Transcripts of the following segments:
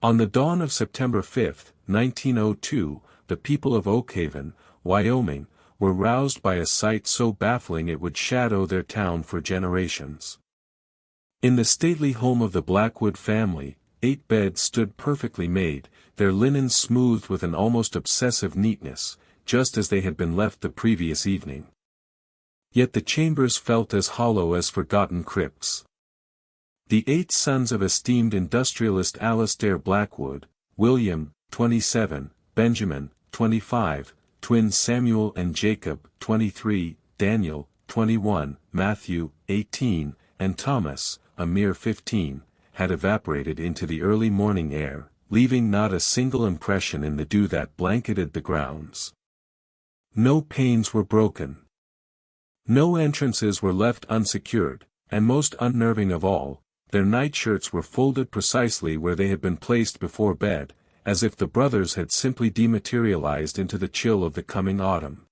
On the dawn of September 5, 1902, the people of Oakhaven, Wyoming, were roused by a sight so baffling it would shadow their town for generations. In the stately home of the Blackwood family, 8 beds stood perfectly made, their linen smoothed with an almost obsessive neatness, just as they had been left the previous evening. Yet the chambers felt as hollow as forgotten crypts. The 8 sons of esteemed industrialist Alistair Blackwood, William, 27, Benjamin, 25, twins Samuel and Jacob, 23, Daniel, 21, Matthew, 18, and Thomas, a mere 15, had evaporated into the early morning air, leaving not a single impression in the dew that blanketed the grounds. No panes were broken. No entrances were left unsecured, and most unnerving of all, their nightshirts were folded precisely where they had been placed before bed, as if the brothers had simply dematerialized into the chill of the coming autumn.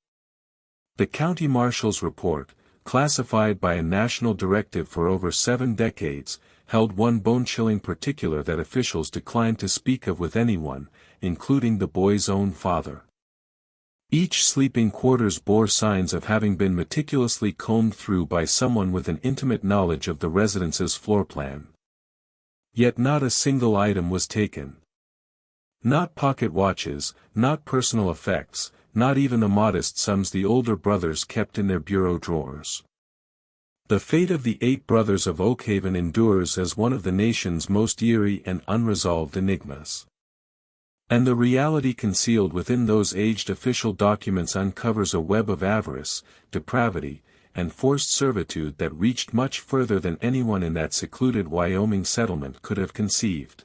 The county marshal's report, classified by a national directive for over 7 decades, held one bone-chilling particular that officials declined to speak of with anyone, including the boy's own father. Each sleeping quarters bore signs of having been meticulously combed through by someone with an intimate knowledge of the residence's floor plan. Yet not a single item was taken. Not pocket watches, not personal effects, not even the modest sums the older brothers kept in their bureau drawers. The fate of the 8 brothers of Oakhaven endures as one of the nation's most eerie and unresolved enigmas. And the reality concealed within those aged official documents uncovers a web of avarice, depravity, and forced servitude that reached much further than anyone in that secluded Wyoming settlement could have conceived.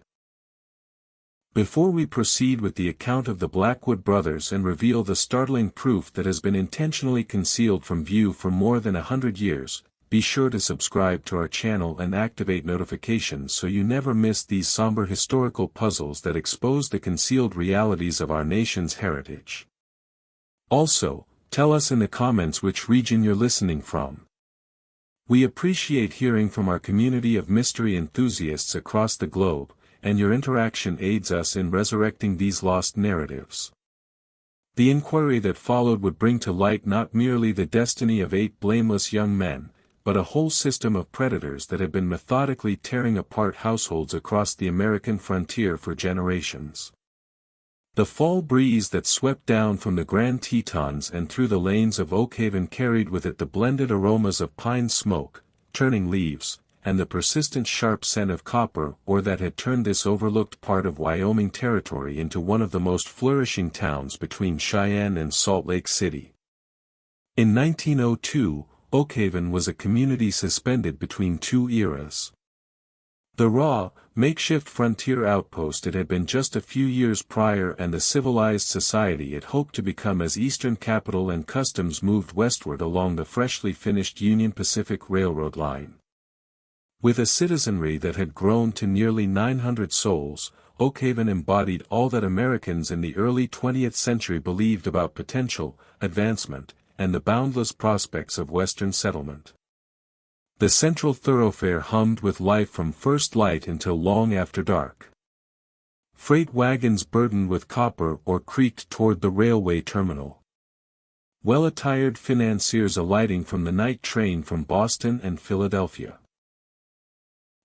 Before we proceed with the account of the Blackwood brothers and reveal the startling proof that has been intentionally concealed from view for more than 100 years, be sure to subscribe to our channel and activate notifications so you never miss these somber historical puzzles that expose the concealed realities of our nation's heritage. Also, tell us in the comments which region you're listening from. We appreciate hearing from our community of mystery enthusiasts across the globe, and your interaction aids us in resurrecting these lost narratives. The inquiry that followed would bring to light not merely the destiny of 8 blameless young men, but a whole system of predators that had been methodically tearing apart households across the American frontier for generations. The fall breeze that swept down from the Grand Tetons and through the lanes of Oakhaven carried with it the blended aromas of pine smoke, turning leaves, and the persistent sharp scent of copper ore that had turned this overlooked part of Wyoming territory into one of the most flourishing towns between Cheyenne and Salt Lake City. In 1902, Oakhaven was a community suspended between 2 eras. The raw, makeshift frontier outpost it had been just a few years prior and the civilized society it hoped to become as Eastern capital and customs moved westward along the freshly finished Union Pacific Railroad line. With a citizenry that had grown to nearly 900 souls, Oakhaven embodied all that Americans in the early 20th century believed about potential, advancement, and the boundless prospects of Western settlement. The central thoroughfare hummed with life from first light until long after dark. Freight wagons burdened with copper ore creaked toward the railway terminal. Well-attired financiers alighting from the night train from Boston and Philadelphia.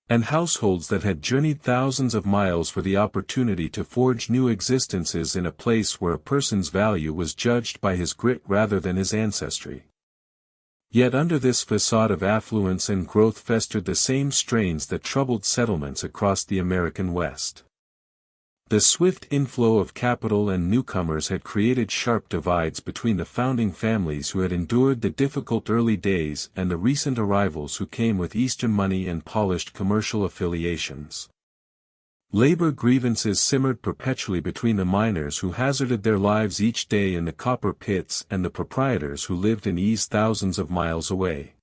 And households that had journeyed thousands of miles for the opportunity to forge new existences in a place where a person's value was judged by his grit rather than his ancestry. Yet under this facade of affluence and growth festered the same strains that troubled settlements across the American West. The swift inflow of capital and newcomers had created sharp divides between the founding families who had endured the difficult early days and the recent arrivals who came with Eastern money and polished commercial affiliations. Labor grievances simmered perpetually between the miners who hazarded their lives each day in the copper pits and the proprietors who lived in ease thousands of miles away.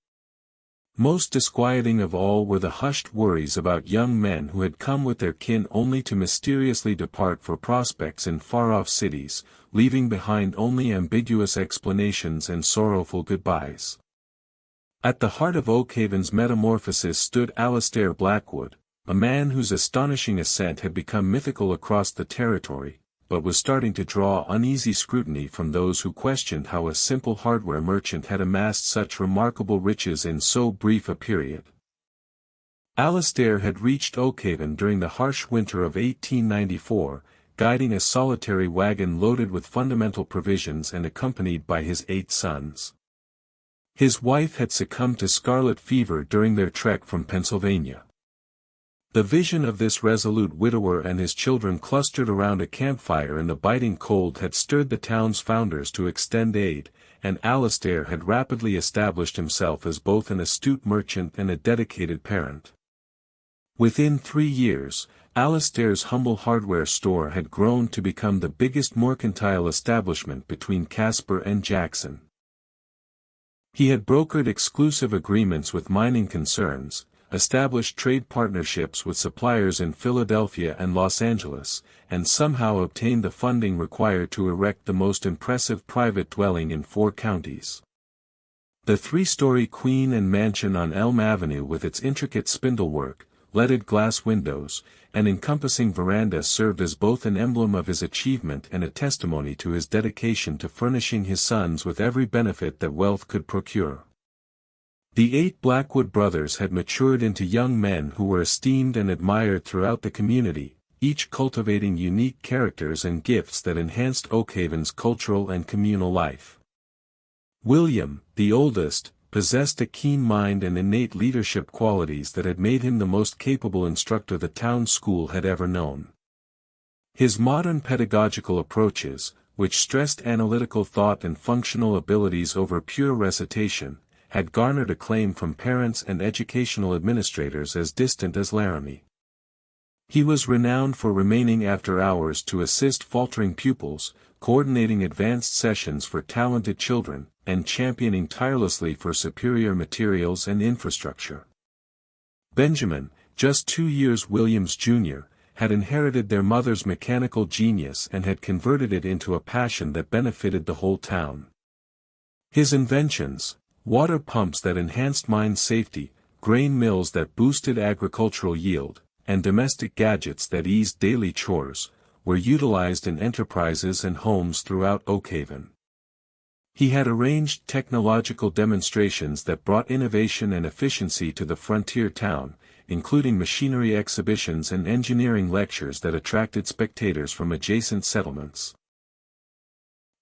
Most disquieting of all were the hushed worries about young men who had come with their kin only to mysteriously depart for prospects in far-off cities, leaving behind only ambiguous explanations and sorrowful goodbyes. At the heart of Oakhaven's metamorphosis stood Alistair Blackwood, a man whose astonishing ascent had become mythical across the territory, but was starting to draw uneasy scrutiny from those who questioned how a simple hardware merchant had amassed such remarkable riches in so brief a period. Alistair had reached Oakhaven during the harsh winter of 1894, guiding a solitary wagon loaded with fundamental provisions and accompanied by his 8 sons. His wife had succumbed to scarlet fever during their trek from Pennsylvania. The vision of this resolute widower and his children clustered around a campfire in the biting cold had stirred the town's founders to extend aid, and Alistair had rapidly established himself as both an astute merchant and a dedicated parent. Within 3 years, Alistair's humble hardware store had grown to become the biggest mercantile establishment between Casper and Jackson. He had brokered exclusive agreements with mining concerns, established trade partnerships with suppliers in Philadelphia and Los Angeles, and somehow obtained the funding required to erect the most impressive private dwelling in 4 counties. The 3-story Queen and Mansion on Elm Avenue with its intricate spindlework, leaded glass windows, and encompassing veranda served as both an emblem of his achievement and a testimony to his dedication to furnishing his sons with every benefit that wealth could procure. The 8 Blackwood brothers had matured into young men who were esteemed and admired throughout the community, each cultivating unique characters and gifts that enhanced Oakhaven's cultural and communal life. William, the oldest, possessed a keen mind and innate leadership qualities that had made him the most capable instructor the town school had ever known. His modern pedagogical approaches, which stressed analytical thought and functional abilities over pure recitation, had garnered acclaim from parents and educational administrators as distant as Laramie. He was renowned for remaining after hours to assist faltering pupils, coordinating advanced sessions for talented children, and championing tirelessly for superior materials and infrastructure. Benjamin, just 2 years Williams Jr., had inherited their mother's mechanical genius and had converted it into a passion that benefited the whole town. His inventions, water pumps that enhanced mine safety, grain mills that boosted agricultural yield, and domestic gadgets that eased daily chores, were utilized in enterprises and homes throughout Oakhaven. He had arranged technological demonstrations that brought innovation and efficiency to the frontier town, including machinery exhibitions and engineering lectures that attracted spectators from adjacent settlements.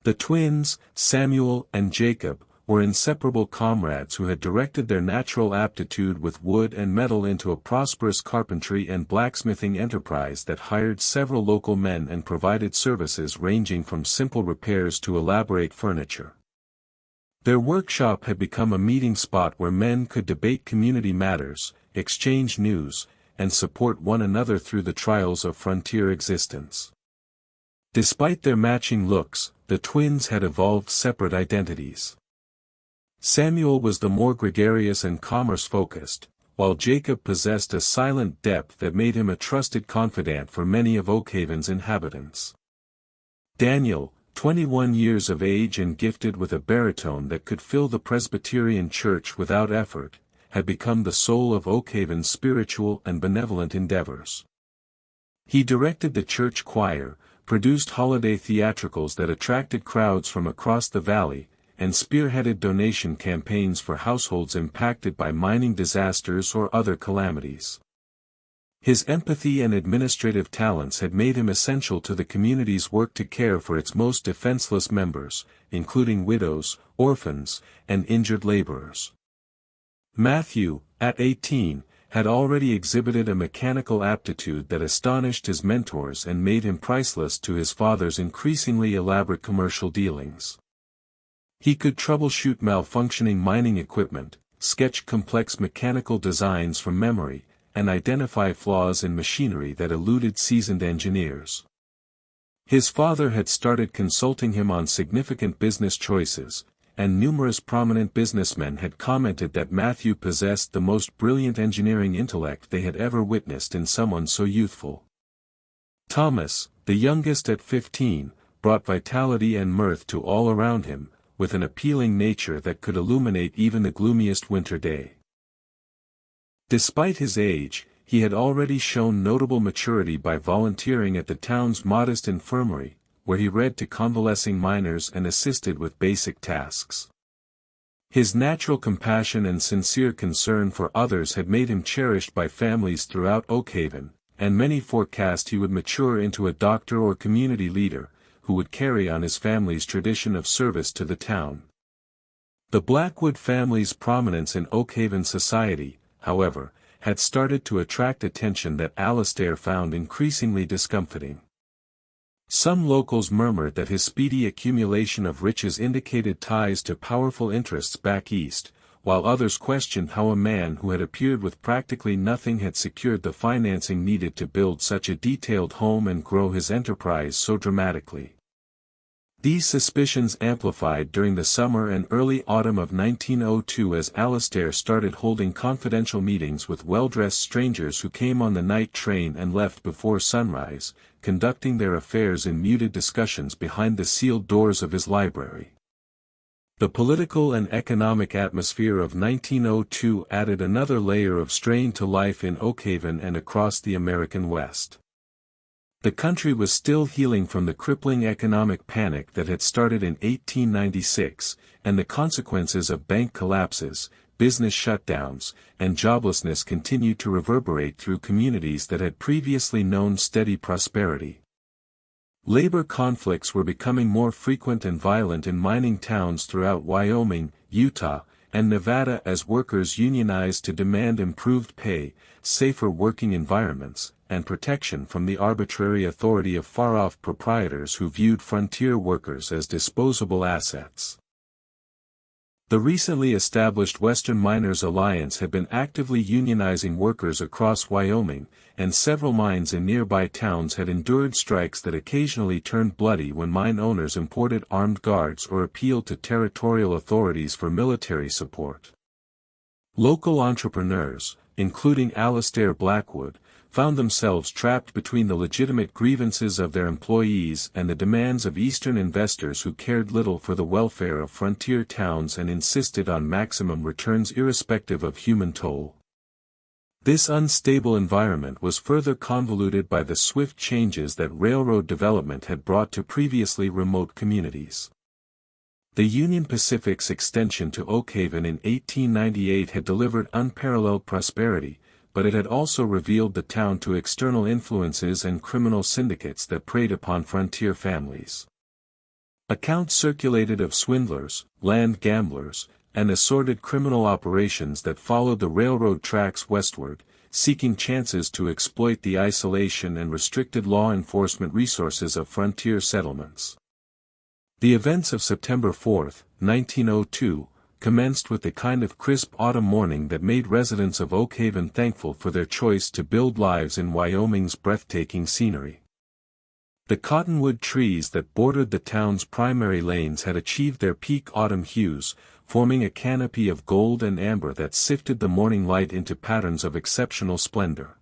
The twins, Samuel and Jacob, were inseparable comrades who had directed their natural aptitude with wood and metal into a prosperous carpentry and blacksmithing enterprise that hired several local men and provided services ranging from simple repairs to elaborate furniture. Their workshop had become a meeting spot where men could debate community matters, exchange news, and support one another through the trials of frontier existence. Despite their matching looks, the twins had evolved separate identities. Samuel was the more gregarious and commerce-focused, while Jacob possessed a silent depth that made him a trusted confidant for many of Oakhaven's inhabitants. Daniel, 21 years of age and gifted with a baritone that could fill the Presbyterian church without effort, had become the soul of Oakhaven's spiritual and benevolent endeavors. He directed the church choir, produced holiday theatricals that attracted crowds from across the valley, and spearheaded donation campaigns for households impacted by mining disasters or other calamities. His empathy and administrative talents had made him essential to the community's work to care for its most defenseless members, including widows, orphans, and injured laborers. Matthew, at 18, had already exhibited a mechanical aptitude that astonished his mentors and made him priceless to his father's increasingly elaborate commercial dealings. He could troubleshoot malfunctioning mining equipment, sketch complex mechanical designs from memory, and identify flaws in machinery that eluded seasoned engineers. His father had started consulting him on significant business choices, and numerous prominent businessmen had commented that Matthew possessed the most brilliant engineering intellect they had ever witnessed in someone so youthful. Thomas, the youngest at 15, brought vitality and mirth to all around him, with an appealing nature that could illuminate even the gloomiest winter day. Despite his age, he had already shown notable maturity by volunteering at the town's modest infirmary, where he read to convalescing miners and assisted with basic tasks. His natural compassion and sincere concern for others had made him cherished by families throughout Oakhaven, and many forecast he would mature into a doctor or community leader, who would carry on his family's tradition of service to the town. The Blackwood family's prominence in Oakhaven society, however, had started to attract attention that Alistair found increasingly discomfiting. Some locals murmured that his speedy accumulation of riches indicated ties to powerful interests back east, while others questioned how a man who had appeared with practically nothing had secured the financing needed to build such a detailed home and grow his enterprise so dramatically. These suspicions amplified during the summer and early autumn of 1902 as Alistair started holding confidential meetings with well-dressed strangers who came on the night train and left before sunrise, conducting their affairs in muted discussions behind the sealed doors of his library. The political and economic atmosphere of 1902 added another layer of strain to life in Oakhaven and across the American West. The country was still healing from the crippling economic panic that had started in 1896, and the consequences of bank collapses, business shutdowns, and joblessness continued to reverberate through communities that had previously known steady prosperity. Labor conflicts were becoming more frequent and violent in mining towns throughout Wyoming, Utah, and Nevada as workers unionized to demand improved pay, safer working environments, and protection from the arbitrary authority of far-off proprietors who viewed frontier workers as disposable assets. The recently established Western Miners Alliance had been actively unionizing workers across Wyoming, and several mines in nearby towns had endured strikes that occasionally turned bloody when mine owners imported armed guards or appealed to territorial authorities for military support. Local entrepreneurs, including Alistair Blackwood, found themselves trapped between the legitimate grievances of their employees and the demands of Eastern investors who cared little for the welfare of frontier towns and insisted on maximum returns irrespective of human toll. This unstable environment was further convoluted by the swift changes that railroad development had brought to previously remote communities. The Union Pacific's extension to Oakhaven in 1898 had delivered unparalleled prosperity, but it had also revealed the town to external influences and criminal syndicates that preyed upon frontier families. Accounts circulated of swindlers, land gamblers, and assorted criminal operations that followed the railroad tracks westward, seeking chances to exploit the isolation and restricted law enforcement resources of frontier settlements. The events of September 4, 1902, commenced with the kind of crisp autumn morning that made residents of Oakhaven thankful for their choice to build lives in Wyoming's breathtaking scenery. The cottonwood trees that bordered the town's primary lanes had achieved their peak autumn hues, forming a canopy of gold and amber that sifted the morning light into patterns of exceptional splendor.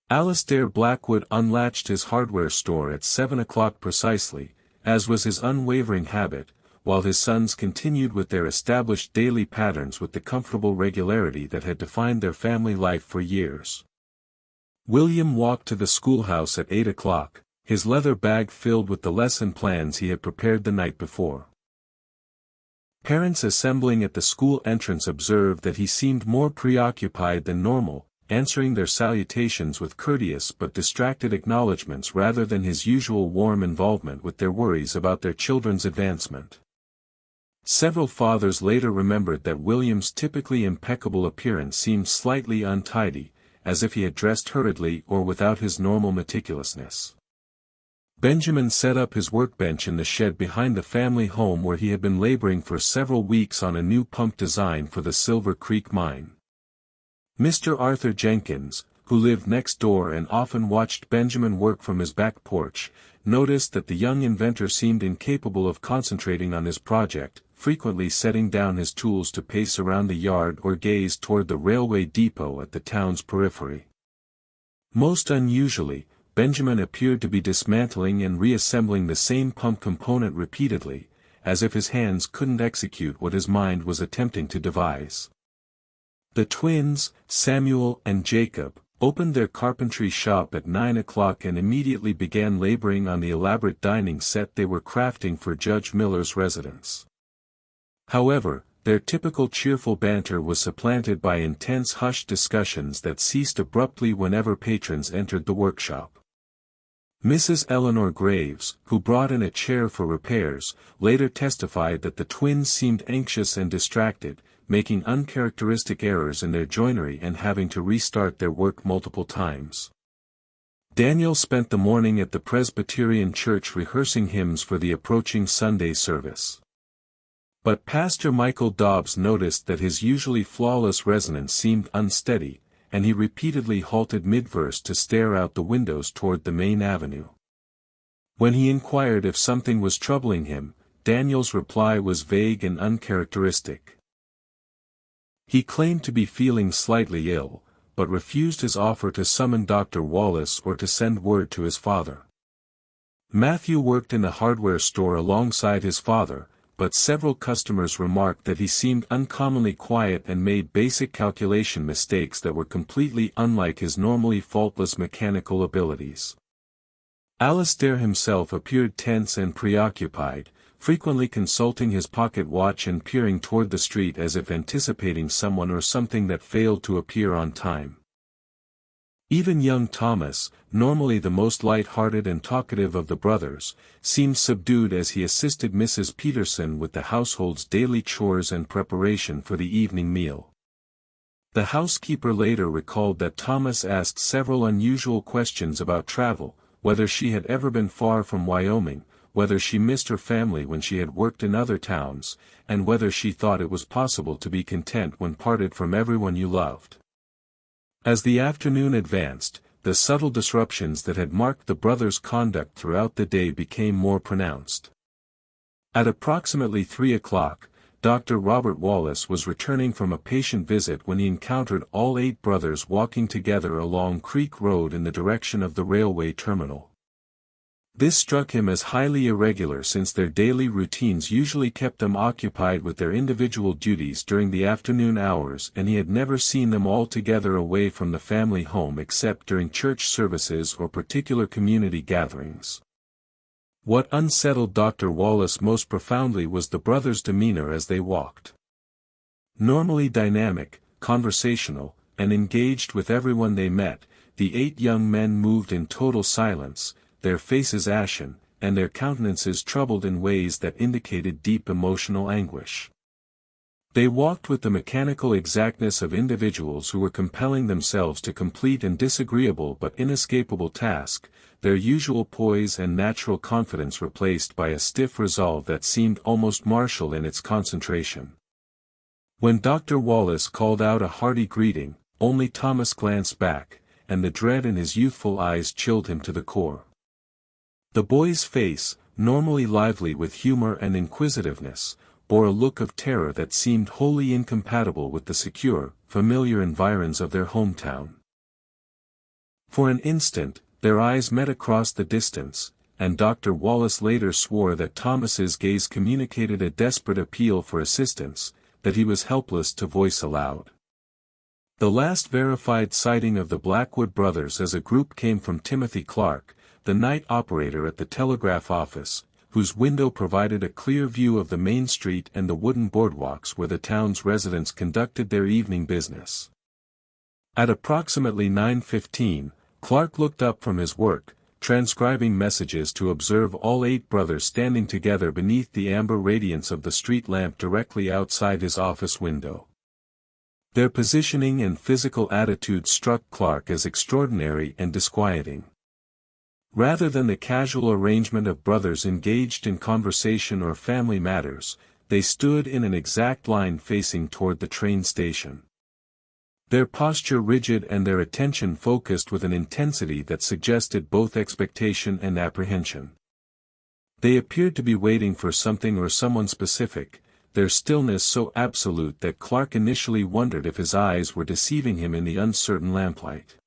Alistair Blackwood unlatched his hardware store at 7 o'clock precisely, as was his unwavering habit, while his sons continued with their established daily patterns with the comfortable regularity that had defined their family life for years. William walked to the schoolhouse at 8 o'clock, his leather bag filled with the lesson plans he had prepared the night before. Parents assembling at the school entrance observed that he seemed more preoccupied than normal, answering their salutations with courteous but distracted acknowledgments rather than his usual warm involvement with their worries about their children's advancement. Several fathers later remembered that William's typically impeccable appearance seemed slightly untidy, as if he had dressed hurriedly or without his normal meticulousness. Benjamin set up his workbench in the shed behind the family home where he had been laboring for several weeks on a new pump design for the Silver Creek mine. Mr. Arthur Jenkins, who lived next door and often watched Benjamin work from his back porch, noticed that the young inventor seemed incapable of concentrating on his project, frequently setting down his tools to pace around the yard or gaze toward the railway depot at the town's periphery. Most unusually, Benjamin appeared to be dismantling and reassembling the same pump component repeatedly, as if his hands couldn't execute what his mind was attempting to devise. The twins, Samuel and Jacob, opened their carpentry shop at 9 o'clock and immediately began laboring on the elaborate dining set they were crafting for Judge Miller's residence. However, their typical cheerful banter was supplanted by intense hushed discussions that ceased abruptly whenever patrons entered the workshop. Mrs. Eleanor Graves, who brought in a chair for repairs, later testified that the twins seemed anxious and distracted, making uncharacteristic errors in their joinery and having to restart their work multiple times. Daniel spent the morning at the Presbyterian church rehearsing hymns for the approaching Sunday service. But Pastor Michael Dobbs noticed that his usually flawless resonance seemed unsteady, and he repeatedly halted mid-verse to stare out the windows toward the main avenue. When he inquired if something was troubling him, Daniel's reply was vague and uncharacteristic. He claimed to be feeling slightly ill, but refused his offer to summon Dr. Wallace or to send word to his father. Matthew worked in the hardware store alongside his father, but several customers remarked that he seemed uncommonly quiet and made basic calculation mistakes that were completely unlike his normally faultless mechanical abilities. Alistair himself appeared tense and preoccupied, frequently consulting his pocket watch and peering toward the street as if anticipating someone or something that failed to appear on time. Even young Thomas, normally the most light-hearted and talkative of the brothers, seemed subdued as he assisted Mrs. Peterson with the household's daily chores and preparation for the evening meal. The housekeeper later recalled that Thomas asked several unusual questions about travel, whether she had ever been far from Wyoming, whether she missed her family when she had worked in other towns, and whether she thought it was possible to be content when parted from everyone you loved. As the afternoon advanced, the subtle disruptions that had marked the brothers' conduct throughout the day became more pronounced. At approximately 3 o'clock, Dr. Robert Wallace was returning from a patient visit when he encountered all 8 brothers walking together along Creek Road in the direction of the railway terminal. This struck him as highly irregular since their daily routines usually kept them occupied with their individual duties during the afternoon hours, and he had never seen them all together away from the family home except during church services or particular community gatherings. What unsettled Dr. Wallace most profoundly was the brothers' demeanor as they walked. Normally dynamic, conversational, and engaged with everyone they met, the 8 young men moved in total silence, their faces ashen, and their countenances troubled in ways that indicated deep emotional anguish. They walked with the mechanical exactness of individuals who were compelling themselves to complete an disagreeable but inescapable task, their usual poise and natural confidence replaced by a stiff resolve that seemed almost martial in its concentration. When Dr. Wallace called out a hearty greeting, only Thomas glanced back, and the dread in his youthful eyes chilled him to the core. The boy's face, normally lively with humor and inquisitiveness, bore a look of terror that seemed wholly incompatible with the secure, familiar environs of their hometown. For an instant, their eyes met across the distance, and Dr. Wallace later swore that Thomas's gaze communicated a desperate appeal for assistance, that he was helpless to voice aloud. The last verified sighting of the Blackwood brothers as a group came from Timothy Clark, the night operator at the telegraph office, whose window provided a clear view of the main street and the wooden boardwalks where the town's residents conducted their evening business. At approximately 9:15, Clark looked up from his work, transcribing messages to observe all 8 brothers standing together beneath the amber radiance of the street lamp directly outside his office window. Their positioning and physical attitude struck Clark as extraordinary and disquieting. Rather than the casual arrangement of brothers engaged in conversation or family matters, they stood in an exact line facing toward the train station. Their posture rigid and their attention focused with an intensity that suggested both expectation and apprehension. They appeared to be waiting for something or someone specific, their stillness so absolute that Clark initially wondered if his eyes were deceiving him in the uncertain lamplight.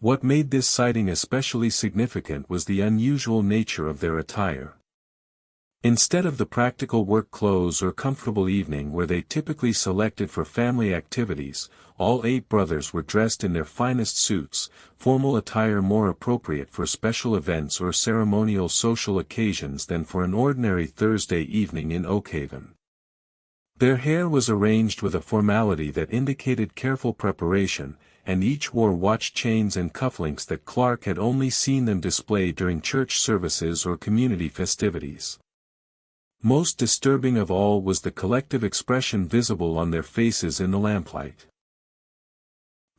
What made this sighting especially significant was the unusual nature of their attire. Instead of the practical work clothes or comfortable evening where they typically selected for family activities, all 8 brothers were dressed in their finest suits, formal attire more appropriate for special events or ceremonial social occasions than for an ordinary Thursday evening in Oakhaven. Their hair was arranged with a formality that indicated careful preparation, and each wore watch chains and cufflinks that Clark had only seen them display during church services or community festivities. Most disturbing of all was the collective expression visible on their faces in the lamplight.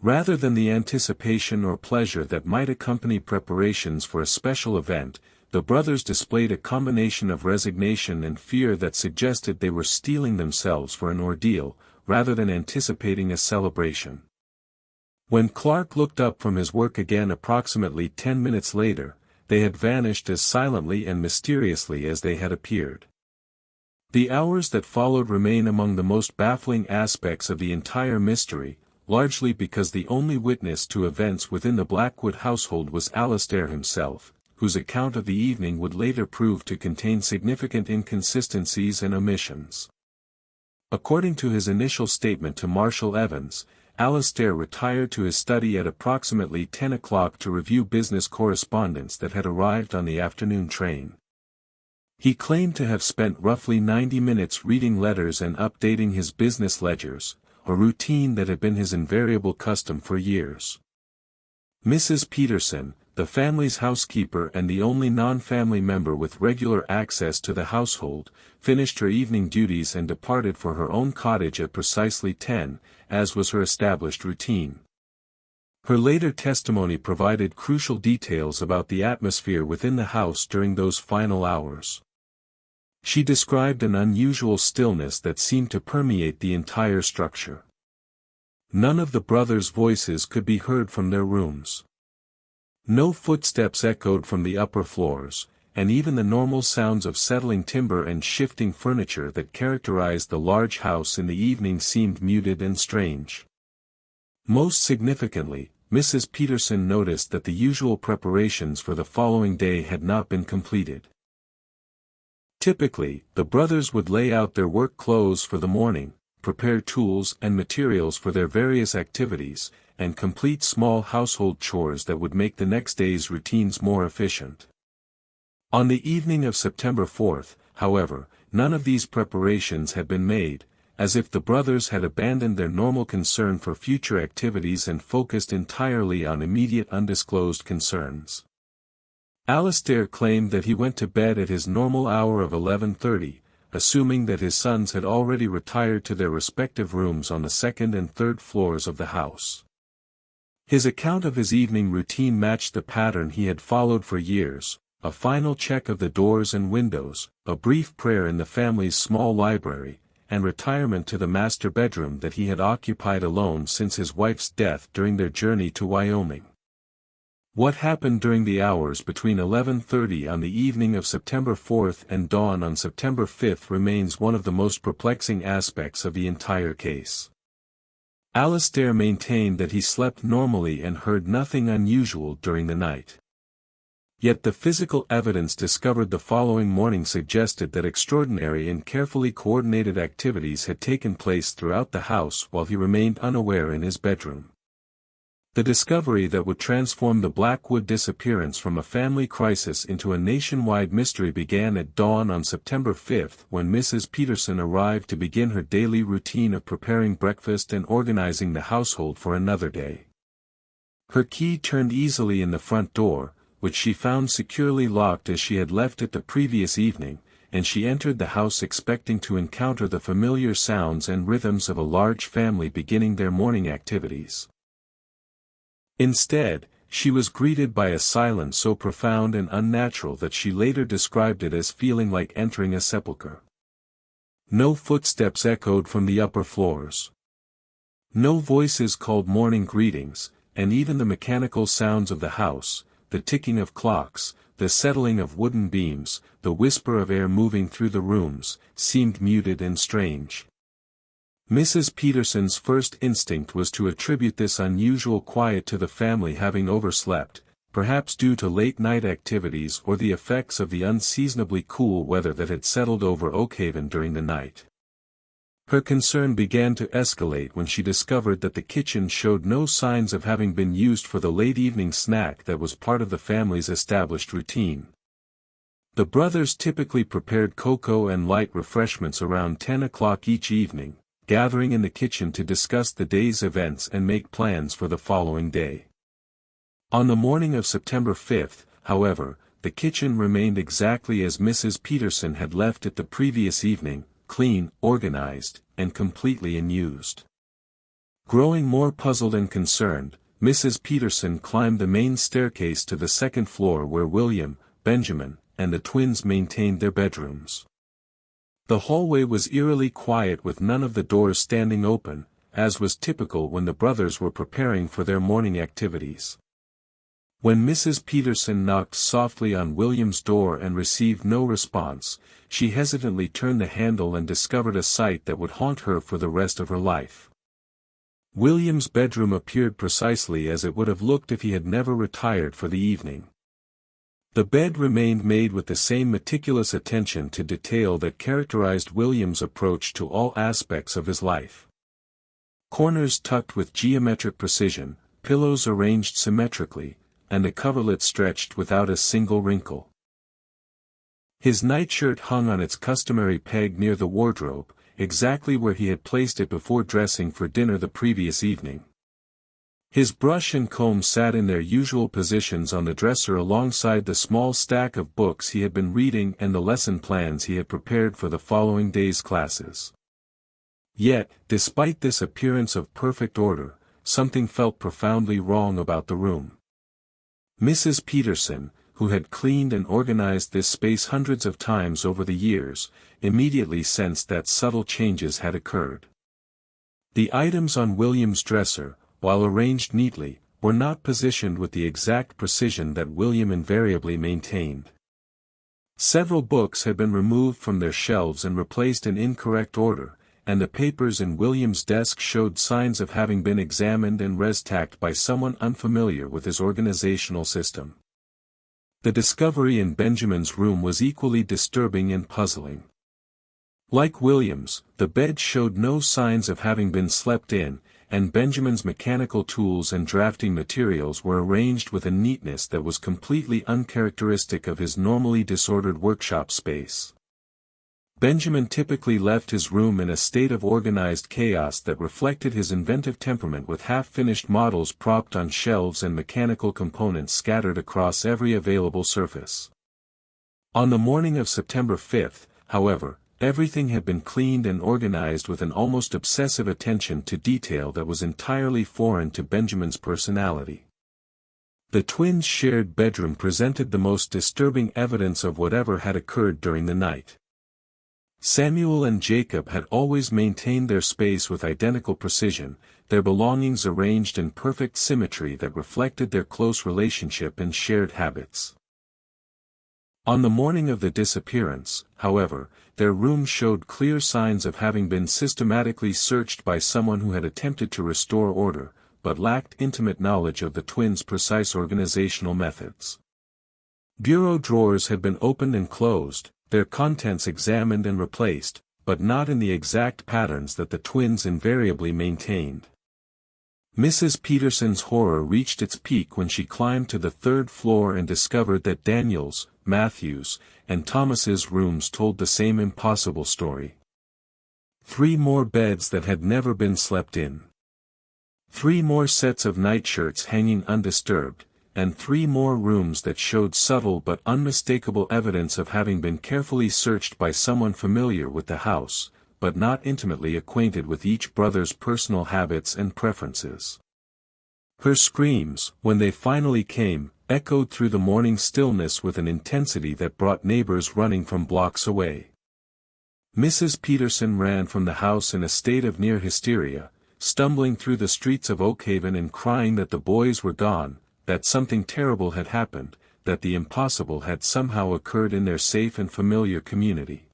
Rather than the anticipation or pleasure that might accompany preparations for a special event, the brothers displayed a combination of resignation and fear that suggested they were steeling themselves for an ordeal, rather than anticipating a celebration. When Clark looked up from his work again approximately 10 minutes later, they had vanished as silently and mysteriously as they had appeared. The hours that followed remain among the most baffling aspects of the entire mystery, largely because the only witness to events within the Blackwood household was Alistair himself, whose account of the evening would later prove to contain significant inconsistencies and omissions. According to his initial statement to Marshal Evans, Alistair retired to his study at approximately 10 o'clock to review business correspondence that had arrived on the afternoon train. He claimed to have spent roughly 90 minutes reading letters and updating his business ledgers, a routine that had been his invariable custom for years. Mrs. Peterson, the family's housekeeper and the only non-family member with regular access to the household, finished her evening duties and departed for her own cottage at precisely 10, as was her established routine. Her later testimony provided crucial details about the atmosphere within the house during those final hours. She described an unusual stillness that seemed to permeate the entire structure. None of the brothers' voices could be heard from their rooms. No footsteps echoed from the upper floors, and even the normal sounds of settling timber and shifting furniture that characterized the large house in the evening seemed muted and strange. Most significantly, Mrs. Peterson noticed that the usual preparations for the following day had not been completed. Typically, the brothers would lay out their work clothes for the morning, prepare tools and materials for their various activities, and complete small household chores that would make the next day's routines more efficient. On the evening of September 4th, however, none of these preparations had been made, as if the brothers had abandoned their normal concern for future activities and focused entirely on immediate undisclosed concerns. Alistair claimed that he went to bed at his normal hour of 11:30, assuming that his sons had already retired to their respective rooms on the second and third floors of the house. His account of his evening routine matched the pattern he had followed for years: a final check of the doors and windows, a brief prayer in the family's small library, and retirement to the master bedroom that he had occupied alone since his wife's death during their journey to Wyoming. What happened during the hours between 11:30 on the evening of September 4th and dawn on September 5th remains one of the most perplexing aspects of the entire case. Alistair maintained that he slept normally and heard nothing unusual during the night. Yet the physical evidence discovered the following morning suggested that extraordinary and carefully coordinated activities had taken place throughout the house while he remained unaware in his bedroom. The discovery that would transform the Blackwood disappearance from a family crisis into a nationwide mystery began at dawn on September 5th when Mrs. Peterson arrived to begin her daily routine of preparing breakfast and organizing the household for another day. Her key turned easily in the front door, which she found securely locked as she had left it the previous evening, and she entered the house expecting to encounter the familiar sounds and rhythms of a large family beginning their morning activities. Instead, she was greeted by a silence so profound and unnatural that she later described it as feeling like entering a sepulchre. No footsteps echoed from the upper floors. No voices called morning greetings, and even the mechanical sounds of the house, the ticking of clocks, the settling of wooden beams, the whisper of air moving through the rooms, seemed muted and strange. Mrs. Peterson's first instinct was to attribute this unusual quiet to the family having overslept, perhaps due to late-night activities or the effects of the unseasonably cool weather that had settled over Oakhaven during the night. Her concern began to escalate when she discovered that the kitchen showed no signs of having been used for the late-evening snack that was part of the family's established routine. The brothers typically prepared cocoa and light refreshments around 10 o'clock each evening, gathering in the kitchen to discuss the day's events and make plans for the following day. On the morning of September 5th, however, the kitchen remained exactly as Mrs. Peterson had left it the previous evening, clean, organized, and completely unused. Growing more puzzled and concerned, Mrs. Peterson climbed the main staircase to the second floor where William, Benjamin, and the twins maintained their bedrooms. The hallway was eerily quiet with none of the doors standing open, as was typical when the brothers were preparing for their morning activities. When Mrs. Peterson knocked softly on William's door and received no response, she hesitantly turned the handle and discovered a sight that would haunt her for the rest of her life. William's bedroom appeared precisely as it would have looked if he had never retired for the evening. The bed remained made with the same meticulous attention to detail that characterized William's approach to all aspects of his life. Corners tucked with geometric precision, pillows arranged symmetrically, and the coverlet stretched without a single wrinkle. His nightshirt hung on its customary peg near the wardrobe, exactly where he had placed it before dressing for dinner the previous evening. His brush and comb sat in their usual positions on the dresser alongside the small stack of books he had been reading and the lesson plans he had prepared for the following day's classes. Yet, despite this appearance of perfect order, something felt profoundly wrong about the room. Mrs. Peterson, who had cleaned and organized this space hundreds of times over the years, immediately sensed that subtle changes had occurred. The items on William's dresser, while arranged neatly, were not positioned with the exact precision that William invariably maintained. Several books had been removed from their shelves and replaced in incorrect order, and the papers in William's desk showed signs of having been examined and res-tacked by someone unfamiliar with his organizational system. The discovery in Benjamin's room was equally disturbing and puzzling. Like William's, the bed showed no signs of having been slept in, and Benjamin's mechanical tools and drafting materials were arranged with a neatness that was completely uncharacteristic of his normally disordered workshop space. Benjamin typically left his room in a state of organized chaos that reflected his inventive temperament, with half-finished models propped on shelves and mechanical components scattered across every available surface. On the morning of September 5th, however, everything had been cleaned and organized with an almost obsessive attention to detail that was entirely foreign to Benjamin's personality. The twins' shared bedroom presented the most disturbing evidence of whatever had occurred during the night. Samuel and Jacob had always maintained their space with identical precision, their belongings arranged in perfect symmetry that reflected their close relationship and shared habits. On the morning of the disappearance, however, their room showed clear signs of having been systematically searched by someone who had attempted to restore order, but lacked intimate knowledge of the twins' precise organizational methods. Bureau drawers had been opened and closed, their contents examined and replaced, but not in the exact patterns that the twins invariably maintained. Mrs. Peterson's horror reached its peak when she climbed to the third floor and discovered that Daniel's, Matthew's, and Thomas's rooms told the same impossible story. 3 more beds that had never been slept in. 3 more sets of nightshirts hanging undisturbed, and 3 more rooms that showed subtle but unmistakable evidence of having been carefully searched by someone familiar with the house, but not intimately acquainted with each brother's personal habits and preferences. Her screams, when they finally came, echoed through the morning stillness with an intensity that brought neighbors running from blocks away. Mrs. Peterson ran from the house in a state of near hysteria, stumbling through the streets of Oakhaven and crying that the boys were gone, that something terrible had happened, that the impossible had somehow occurred in their safe and familiar community.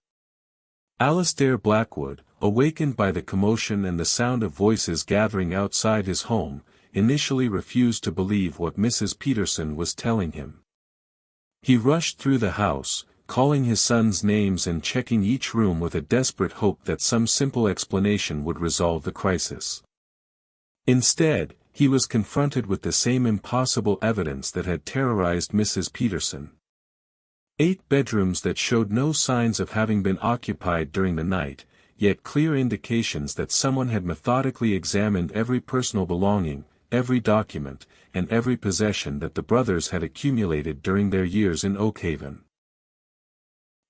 Alistair Blackwood, awakened by the commotion and the sound of voices gathering outside his home, initially refused to believe what Mrs. Peterson was telling him. He rushed through the house, calling his sons' names and checking each room with a desperate hope that some simple explanation would resolve the crisis. Instead, he was confronted with the same impossible evidence that had terrorized Mrs. Peterson. 8 bedrooms that showed no signs of having been occupied during the night, yet clear indications that someone had methodically examined every personal belonging, every document, and every possession that the brothers had accumulated during their years in Oakhaven.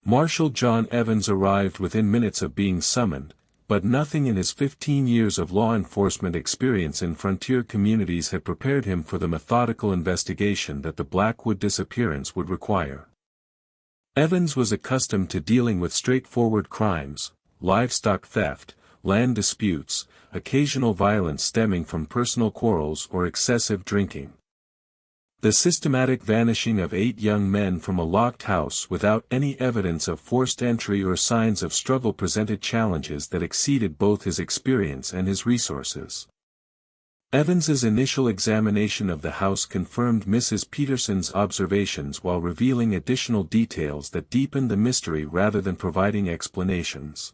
Marshal John Evans arrived within minutes of being summoned, but nothing in his 15 years of law enforcement experience in frontier communities had prepared him for the methodical investigation that the Blackwood disappearance would require. Evans was accustomed to dealing with straightforward crimes, livestock theft, land disputes, occasional violence stemming from personal quarrels or excessive drinking. The systematic vanishing of 8 young men from a locked house without any evidence of forced entry or signs of struggle presented challenges that exceeded both his experience and his resources. Evans's initial examination of the house confirmed Mrs. Peterson's observations while revealing additional details that deepened the mystery rather than providing explanations.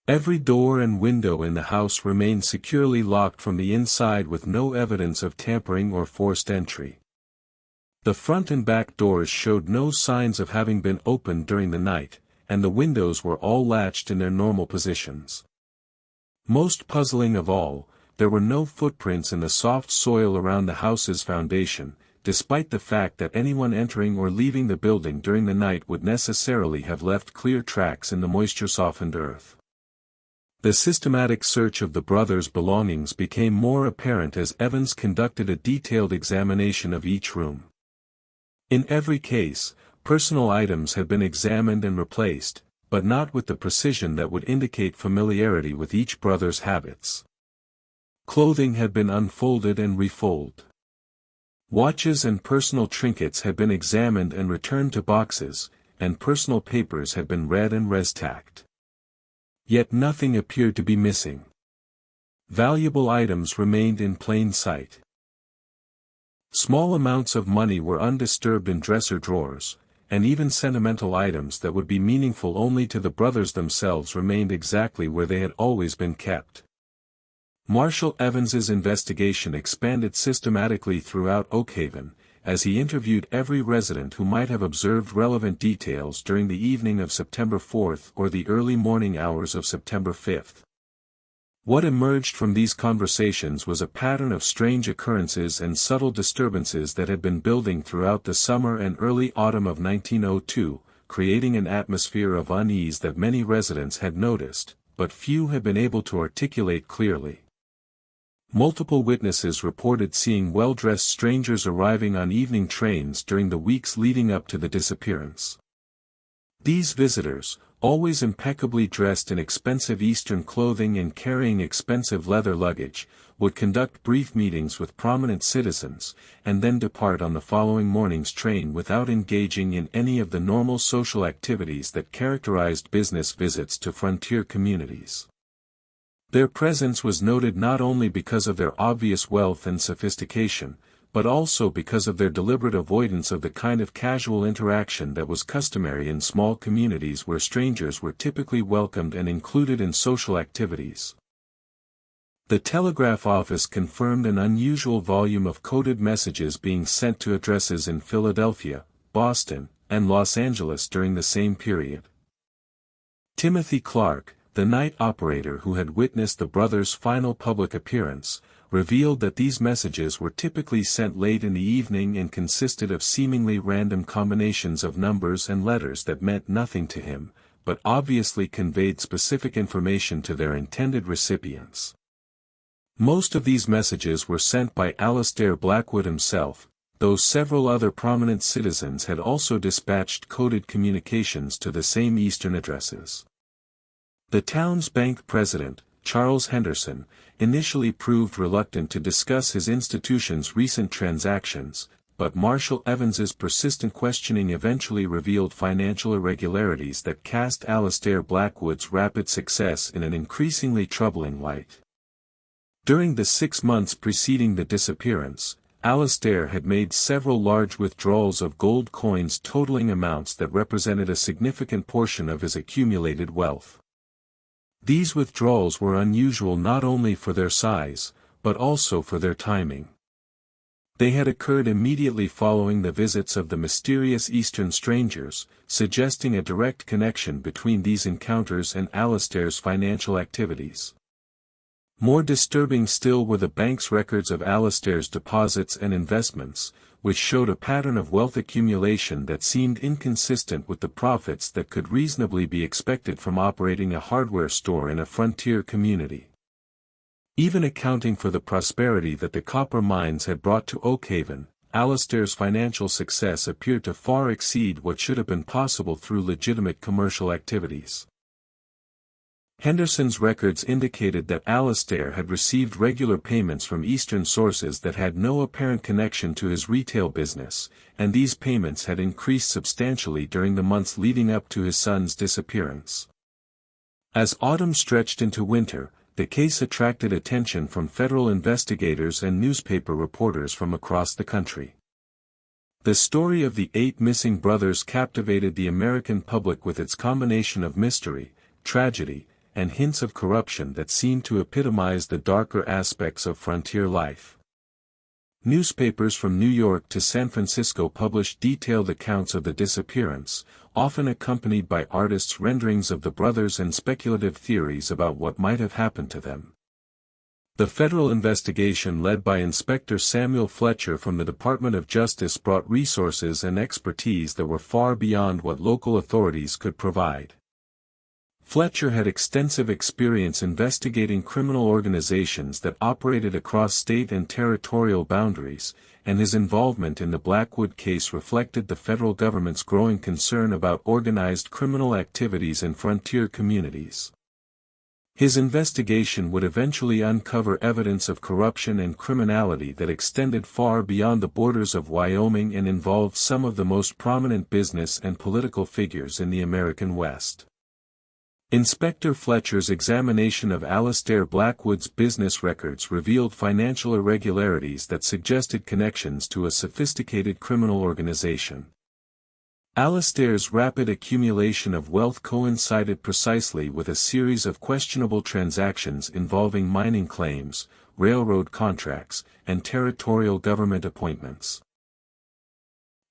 Every door and window in the house remained securely locked from the inside with no evidence of tampering or forced entry. The front and back doors showed no signs of having been opened during the night, and the windows were all latched in their normal positions. Most puzzling of all, there were no footprints in the soft soil around the house's foundation, despite the fact that anyone entering or leaving the building during the night would necessarily have left clear tracks in the moisture-softened earth. The systematic search of the brothers' belongings became more apparent as Evans conducted a detailed examination of each room. In every case, personal items had been examined and replaced, but not with the precision that would indicate familiarity with each brother's habits. Clothing had been unfolded and refolded. Watches and personal trinkets had been examined and returned to boxes, and personal papers had been read and res-tacked. Yet nothing appeared to be missing. Valuable items remained in plain sight. Small amounts of money were undisturbed in dresser drawers, and even sentimental items that would be meaningful only to the brothers themselves remained exactly where they had always been kept. Marshal Evans's investigation expanded systematically throughout Oakhaven, as he interviewed every resident who might have observed relevant details during the evening of September 4th or the early morning hours of September 5th. What emerged from these conversations was a pattern of strange occurrences and subtle disturbances that had been building throughout the summer and early autumn of 1902, creating an atmosphere of unease that many residents had noticed, but few had been able to articulate clearly. Multiple witnesses reported seeing well-dressed strangers arriving on evening trains during the weeks leading up to the disappearance. These visitors, always impeccably dressed in expensive Eastern clothing and carrying expensive leather luggage, would conduct brief meetings with prominent citizens, and then depart on the following morning's train without engaging in any of the normal social activities that characterized business visits to frontier communities. Their presence was noted not only because of their obvious wealth and sophistication, but also because of their deliberate avoidance of the kind of casual interaction that was customary in small communities where strangers were typically welcomed and included in social activities. The telegraph office confirmed an unusual volume of coded messages being sent to addresses in Philadelphia, Boston, and Los Angeles during the same period. Timothy Clark, the night operator who had witnessed the brothers' final public appearance, revealed that these messages were typically sent late in the evening and consisted of seemingly random combinations of numbers and letters that meant nothing to him, but obviously conveyed specific information to their intended recipients. Most of these messages were sent by Alistair Blackwood himself, though several other prominent citizens had also dispatched coded communications to the same Eastern addresses. The town's bank president, Charles Henderson, initially proved reluctant to discuss his institution's recent transactions, but Marshal Evans's persistent questioning eventually revealed financial irregularities that cast Alistair Blackwood's rapid success in an increasingly troubling light. During the 6 months preceding the disappearance, Alistair had made several large withdrawals of gold coins totaling amounts that represented a significant portion of his accumulated wealth. These withdrawals were unusual not only for their size, but also for their timing. They had occurred immediately following the visits of the mysterious Eastern strangers, suggesting a direct connection between these encounters and Alistair's financial activities. More disturbing still were the bank's records of Alistair's deposits and investments, which showed a pattern of wealth accumulation that seemed inconsistent with the profits that could reasonably be expected from operating a hardware store in a frontier community. Even accounting for the prosperity that the copper mines had brought to Oakhaven, Alistair's financial success appeared to far exceed what should have been possible through legitimate commercial activities. Henderson's records indicated that Alistair had received regular payments from Eastern sources that had no apparent connection to his retail business, and these payments had increased substantially during the months leading up to his son's disappearance. As autumn stretched into winter, the case attracted attention from federal investigators and newspaper reporters from across the country. The story of the 8 missing brothers captivated the American public with its combination of mystery, tragedy, and hints of corruption that seemed to epitomize the darker aspects of frontier life. Newspapers from New York to San Francisco published detailed accounts of the disappearance, often accompanied by artists' renderings of the brothers and speculative theories about what might have happened to them. The federal investigation led by Inspector Samuel Fletcher from the Department of Justice brought resources and expertise that were far beyond what local authorities could provide. Fletcher had extensive experience investigating criminal organizations that operated across state and territorial boundaries, and his involvement in the Blackwood case reflected the federal government's growing concern about organized criminal activities in frontier communities. His investigation would eventually uncover evidence of corruption and criminality that extended far beyond the borders of Wyoming and involved some of the most prominent business and political figures in the American West. Inspector Fletcher's examination of Alistair Blackwood's business records revealed financial irregularities that suggested connections to a sophisticated criminal organization. Alistair's rapid accumulation of wealth coincided precisely with a series of questionable transactions involving mining claims, railroad contracts, and territorial government appointments.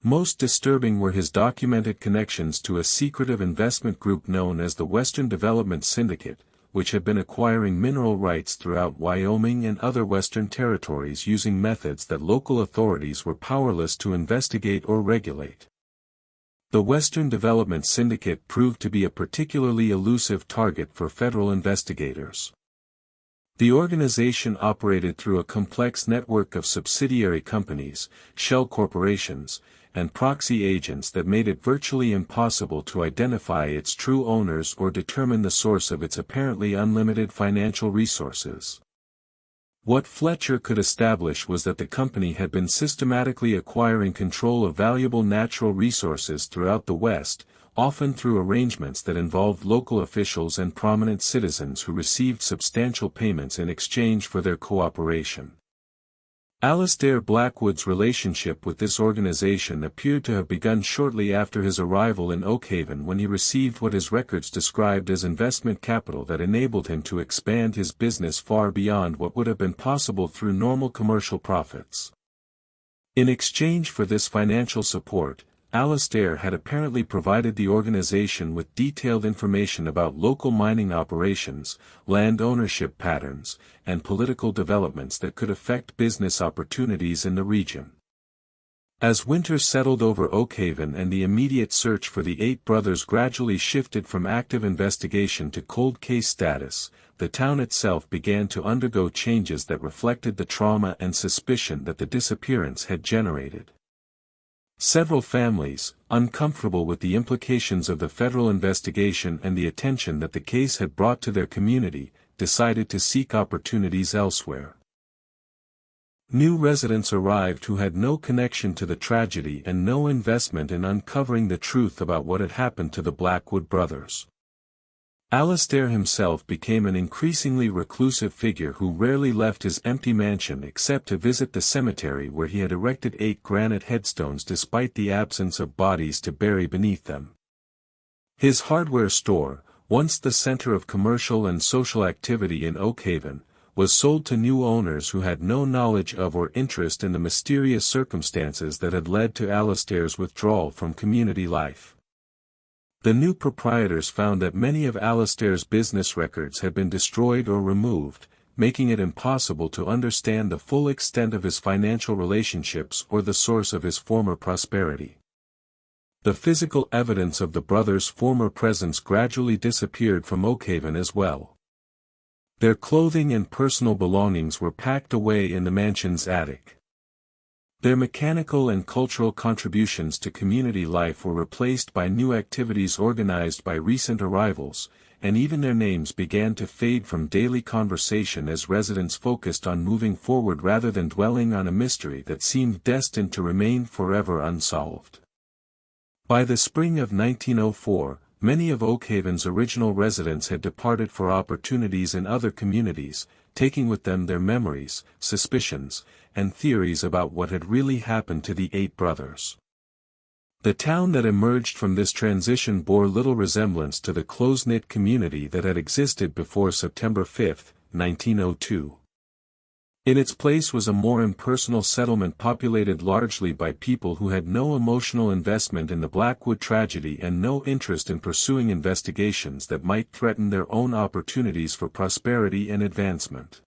Most disturbing were his documented connections to a secretive investment group known as the Western Development Syndicate, which had been acquiring mineral rights throughout Wyoming and other Western territories using methods that local authorities were powerless to investigate or regulate. The Western Development Syndicate proved to be a particularly elusive target for federal investigators. The organization operated through a complex network of subsidiary companies, shell corporations, and proxy agents that made it virtually impossible to identify its true owners or determine the source of its apparently unlimited financial resources. What Fletcher could establish was that the company had been systematically acquiring control of valuable natural resources throughout the West, often through arrangements that involved local officials and prominent citizens who received substantial payments in exchange for their cooperation. Alistair Blackwood's relationship with this organization appeared to have begun shortly after his arrival in Oakhaven when he received what his records described as investment capital that enabled him to expand his business far beyond what would have been possible through normal commercial profits. In exchange for this financial support, Alistair had apparently provided the organization with detailed information about local mining operations, land ownership patterns, and political developments that could affect business opportunities in the region. As winter settled over Oakhaven and the immediate search for the 8 brothers gradually shifted from active investigation to cold case status, the town itself began to undergo changes that reflected the trauma and suspicion that the disappearance had generated. Several families, uncomfortable with the implications of the federal investigation and the attention that the case had brought to their community, decided to seek opportunities elsewhere. New residents arrived who had no connection to the tragedy and no investment in uncovering the truth about what had happened to the Blackwood brothers. Alistair himself became an increasingly reclusive figure who rarely left his empty mansion except to visit the cemetery where he had erected 8 granite headstones despite the absence of bodies to bury beneath them. His hardware store, once the center of commercial and social activity in Oakhaven, was sold to new owners who had no knowledge of or interest in the mysterious circumstances that had led to Alistair's withdrawal from community life. The new proprietors found that many of Alistair's business records had been destroyed or removed, making it impossible to understand the full extent of his financial relationships or the source of his former prosperity. The physical evidence of the brothers' former presence gradually disappeared from Oakhaven as well. Their clothing and personal belongings were packed away in the mansion's attic. Their mechanical and cultural contributions to community life were replaced by new activities organized by recent arrivals, and even their names began to fade from daily conversation as residents focused on moving forward rather than dwelling on a mystery that seemed destined to remain forever unsolved. By the spring of 1904, many of Oakhaven's original residents had departed for opportunities in other communities, taking with them their memories, suspicions, and theories about what had really happened to the 8 brothers. The town that emerged from this transition bore little resemblance to the close-knit community that had existed before September 5, 1902. In its place was a more impersonal settlement populated largely by people who had no emotional investment in the Blackwood tragedy and no interest in pursuing investigations that might threaten their own opportunities for prosperity and advancement.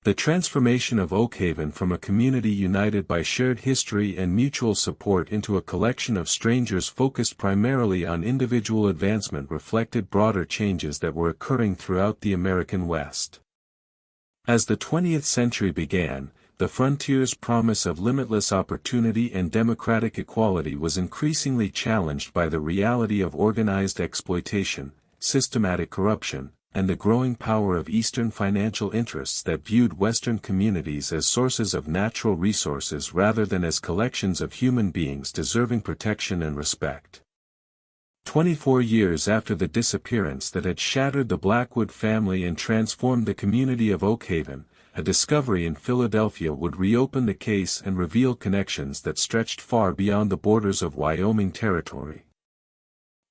The transformation of Oakhaven from a community united by shared history and mutual support into a collection of strangers focused primarily on individual advancement reflected broader changes that were occurring throughout the American West. As the 20th century began, the frontier's promise of limitless opportunity and democratic equality was increasingly challenged by the reality of organized exploitation, systematic corruption, and the growing power of Eastern financial interests that viewed Western communities as sources of natural resources rather than as collections of human beings deserving protection and respect. 24 years after the disappearance that had shattered the Blackwood family and transformed the community of Oakhaven, a discovery in Philadelphia would reopen the case and reveal connections that stretched far beyond the borders of Wyoming territory.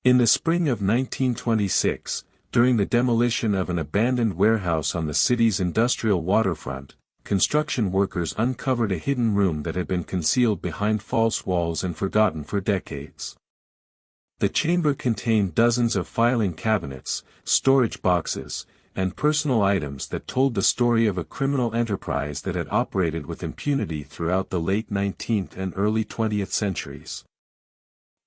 In the spring of 1926, during the demolition of an abandoned warehouse on the city's industrial waterfront, construction workers uncovered a hidden room that had been concealed behind false walls and forgotten for decades. The chamber contained dozens of filing cabinets, storage boxes, and personal items that told the story of a criminal enterprise that had operated with impunity throughout the late 19th and early 20th centuries.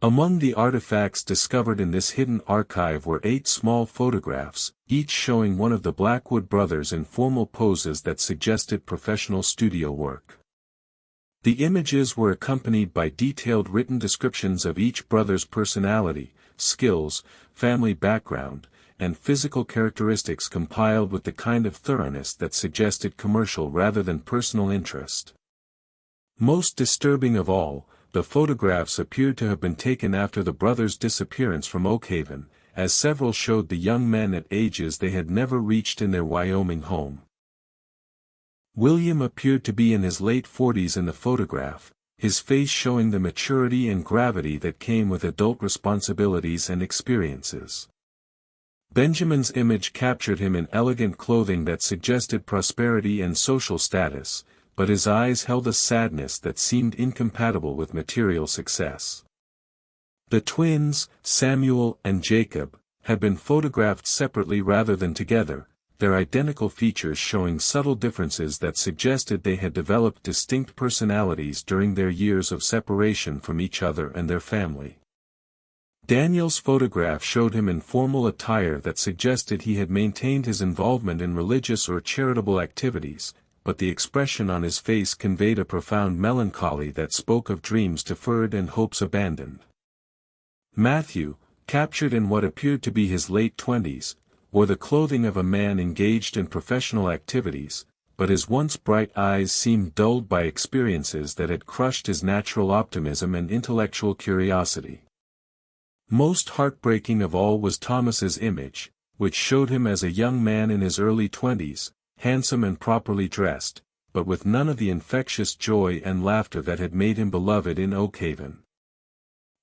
Among the artifacts discovered in this hidden archive were 8 small photographs, each showing one of the Blackwood brothers in formal poses that suggested professional studio work. The images were accompanied by detailed written descriptions of each brother's personality, skills, family background, and physical characteristics compiled with the kind of thoroughness that suggested commercial rather than personal interest. Most disturbing of all, the photographs appeared to have been taken after the brothers' disappearance from Oakhaven, as several showed the young men at ages they had never reached in their Wyoming home. William appeared to be in his late 40s in the photograph, his face showing the maturity and gravity that came with adult responsibilities and experiences. Benjamin's image captured him in elegant clothing that suggested prosperity and social status, but his eyes held a sadness that seemed incompatible with material success. The twins, Samuel and Jacob, had been photographed separately rather than together, their identical features showing subtle differences that suggested they had developed distinct personalities during their years of separation from each other and their family. Daniel's photograph showed him in formal attire that suggested he had maintained his involvement in religious or charitable activities, but the expression on his face conveyed a profound melancholy that spoke of dreams deferred and hopes abandoned. Matthew, captured in what appeared to be his late 20s, wore the clothing of a man engaged in professional activities, but his once bright eyes seemed dulled by experiences that had crushed his natural optimism and intellectual curiosity. Most heartbreaking of all was Thomas's image, which showed him as a young man in his early 20s, handsome and properly dressed, but with none of the infectious joy and laughter that had made him beloved in Oakhaven.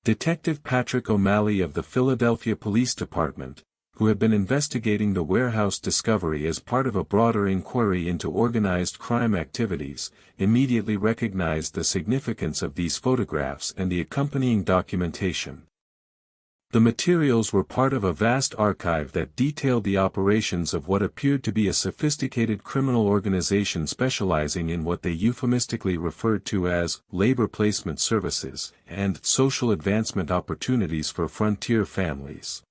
Detective Patrick O'Malley of the Philadelphia Police Department, who had been investigating the warehouse discovery as part of a broader inquiry into organized crime activities, immediately recognized the significance of these photographs and the accompanying documentation. The materials were part of a vast archive that detailed the operations of what appeared to be a sophisticated criminal organization specializing in what they euphemistically referred to as labor placement services and social advancement opportunities for frontier families.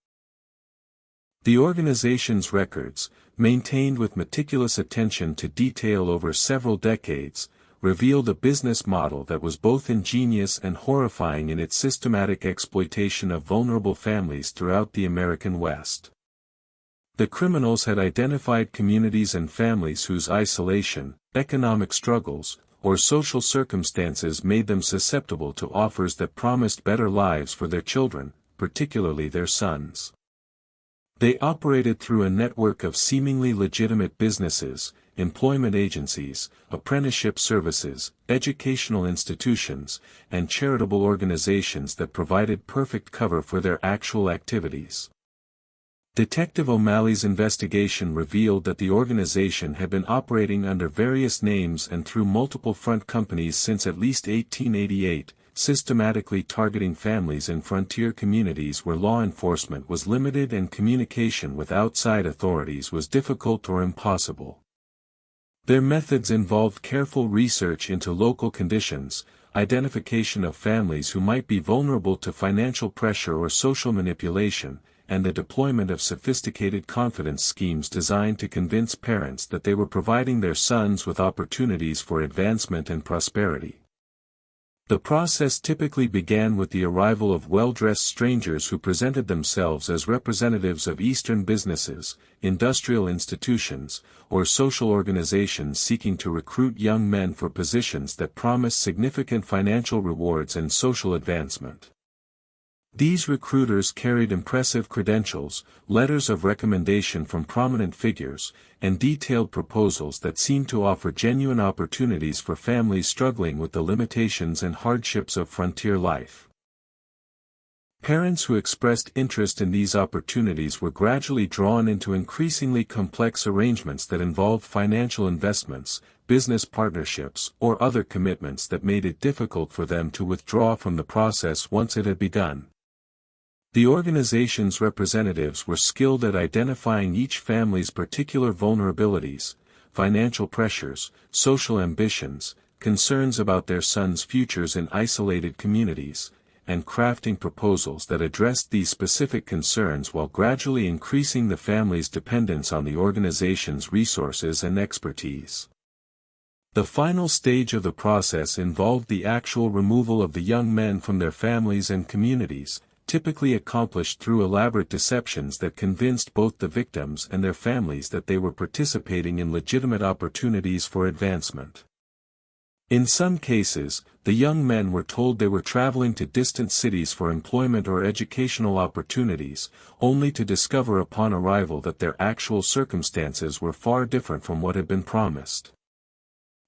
The organization's records, maintained with meticulous attention to detail over several decades, revealed a business model that was both ingenious and horrifying in its systematic exploitation of vulnerable families throughout the American West. The criminals had identified communities and families whose isolation, economic struggles, or social circumstances made them susceptible to offers that promised better lives for their children, particularly their sons. They operated through a network of seemingly legitimate businesses, employment agencies, apprenticeship services, educational institutions, and charitable organizations that provided perfect cover for their actual activities. Detective O'Malley's investigation revealed that the organization had been operating under various names and through multiple front companies since at least 1888, systematically targeting families in frontier communities where law enforcement was limited and communication with outside authorities was difficult or impossible. Their methods involved careful research into local conditions, identification of families who might be vulnerable to financial pressure or social manipulation, and the deployment of sophisticated confidence schemes designed to convince parents that they were providing their sons with opportunities for advancement and prosperity. The process typically began with the arrival of well-dressed strangers who presented themselves as representatives of Eastern businesses, industrial institutions, or social organizations seeking to recruit young men for positions that promised significant financial rewards and social advancement. These recruiters carried impressive credentials, letters of recommendation from prominent figures, and detailed proposals that seemed to offer genuine opportunities for families struggling with the limitations and hardships of frontier life. Parents who expressed interest in these opportunities were gradually drawn into increasingly complex arrangements that involved financial investments, business partnerships, or other commitments that made it difficult for them to withdraw from the process once it had begun. The organization's representatives were skilled at identifying each family's particular vulnerabilities, financial pressures, social ambitions, concerns about their sons' futures in isolated communities, and crafting proposals that addressed these specific concerns while gradually increasing the family's dependence on the organization's resources and expertise. The final stage of the process involved the actual removal of the young men from their families and communities, typically accomplished through elaborate deceptions that convinced both the victims and their families that they were participating in legitimate opportunities for advancement. In some cases, the young men were told they were traveling to distant cities for employment or educational opportunities, only to discover upon arrival that their actual circumstances were far different from what had been promised.